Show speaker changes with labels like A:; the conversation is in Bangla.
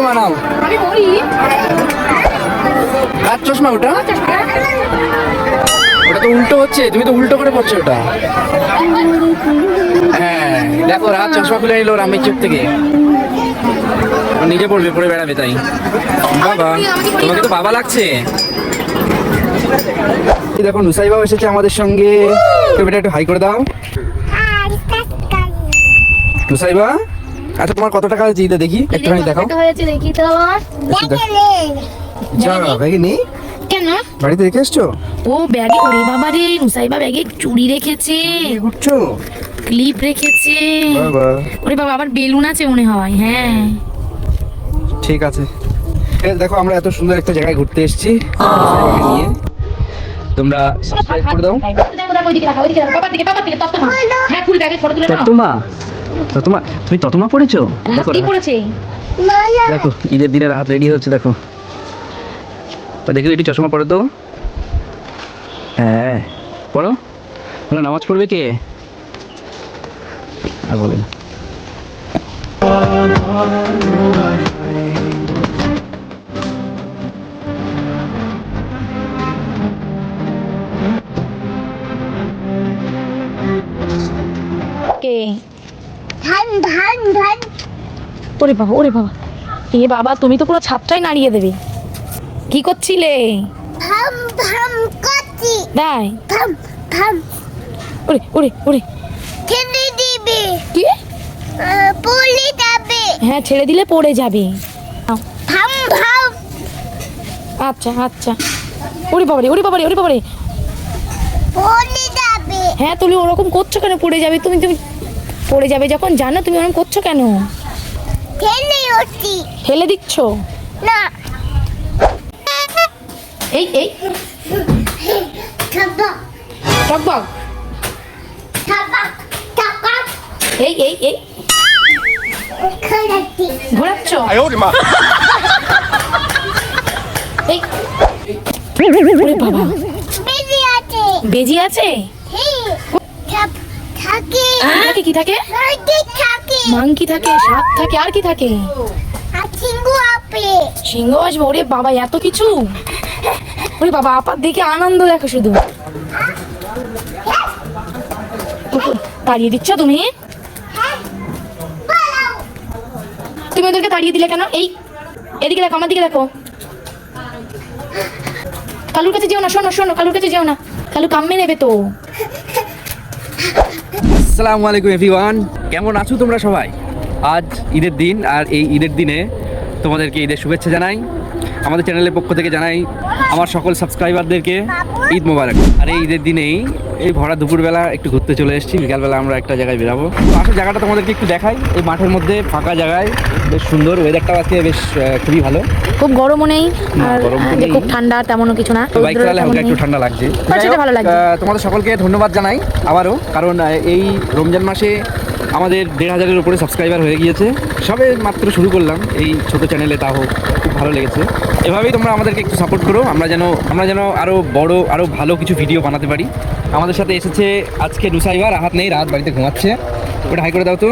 A: চশমা নাও।
B: আমি বলি
A: রাত চশমা ওটা? ওটা তো উল্টো হচ্ছে, তুমি তো উল্টো করে পড়ছো ওটা। হ্যাঁ দেখো রাত চশমা খুলে নিল রামের চোখ থেকে, নিজে পড়বে, পড়ে বেড়াবে তাই। বাবা তোমাকে তো বাবা লাগছে। দেখো নুসাইবাও এসেছে আমাদের সঙ্গে, তুমি একটু হাই করে দাও। নুসাইবা আচ্ছা তোমার কত টাকা আছে দেখি একটুখানি দেখাও।
B: হয়েছে দেখি তো।
A: যা ব্যাগে নেই
B: কেন?
A: বাড়িতে রেখে এসছো?
B: ও ব্যাগে, ওরে বাবা রে, নুসাইবা ব্যাগে চুড়ি রেখেছে,
A: ঘুরছো,
B: ক্লিপ রেখেছে।
A: বাবা
B: ওরে বাবা আবার বেলুন আছে মনে হয়। হ্যাঁ
A: ঠিক আছে। দেখো আমরা এত সুন্দর একটা জায়গায় ঘুরতে এসেছি নুসাইবাকে নিয়ে, তোমরা সাবস্ক্রাইব করে দাও। ততমা ততমা তুমি ততমা পড়েছো? দেখো
B: কি করেছে?
A: দেখো ঈদের দিনের রাত রেডি হচ্ছে, দেখো দেখো এটি চশমা পড়ো তো। হ্যাঁ পড়ো, বলো নামাজ পড়বে কে? আর বলেন
B: কে? ওরে বাবা, ওরে বাবা, এ বাবা তুমি তো পুরো ছাদটাই নাড়িয়ে দেবে। কি করছিলে? তাই? ওরে ওরে ওরে, কি? হ্যাঁ ছেড়ে দিলে পড়ে যাবে। আচ্ছা আচ্ছা। ওরে বাবারে, ওরে বাবারে, ওরে বাবারে। হ্যাঁ তুমি ওরকম করছো কেন? পড়ে যাবে তুমি, তুমি পড়ে যাবে যখন জানো, তুমি ওরকম করছো কেন? ফেলে দিচ্ছ
C: না।
B: এই এই টকবক, এই এই এই ঘোরাচ্ছ। এই ওরে বাবা, বেজি আছে? থাকে কি থাকে? মাংকি থাকে, সাপ থাকে, আর কি থাকে? সিংহ আসবে। ওরে বাবা এত কিছু, ওরে বাবা আপার দেখে আনন্দ দেখো শুধু। তাড়িয়ে দিচ্ছ তুমি? তুমি ওদেরকে তাড়িয়ে দিলে কেন? এই এদিকে দেখো, আমার দিকে দেখো। কালুর কাছে যেও না, শোনো শোনো, কালুর কাছে যেও না, কালু কামড়ে নেবে তো।
A: আসসালামু আলাইকুম এভরিওয়ান, কেমন আছো তোমরা সবাই? আজ ঈদের দিন, আর এই ঈদের দিনে তোমাদেরকে ঈদের শুভেচ্ছা জানাই। আমাদের চ্যানেলের পক্ষ থেকে জানাই আমার সকল সাবস্ক্রাইবারদেরকে ঈদ মোবারক। আর এই ঈদের দিনেই এই ভরা দুপুরবেলা একটু ঘুরতে চলে এসেছি, বিকালবেলা আমরা একটা জায়গায় বেরাবো। তো আসলে জায়গাটা তোমাদেরকে একটু দেখাই। এই মাঠের মধ্যে ফাঁকা জায়গায়, বেশ সুন্দর ওয়েদারটাও আজকে বেশ খুবই ভালো,
B: খুব গরমও নেই আর যে খুব ঠান্ডা তেমনও কিছু না।
A: বাইক চালালে হালকা একটু ঠান্ডা লাগছে।
B: সেটা ভালো লাগছে।
A: তোমাদের সকলকে ধন্যবাদ জানাই আবারও, কারণ এই রমজান মাসে আমাদের 1,500-এর উপরে সাবস্ক্রাইবার হয়ে গিয়েছে। সবে মাত্র শুরু করলাম এই ছোট চ্যানেলে, তাও খুব ভালো লেগেছে। এভাবেই তোমরা আমাদেরকে একটু সাপোর্ট করো, আমরা যেন আরও বড়, আরও ভালো কিছু ভিডিও বানাতে পারি। আমাদের সাথে এসেছে আজকে নুসাইবা, রাহাত নেই, রাহাত বাড়িতে ঘুমাচ্ছে। ওটা হাই করে দাও তো।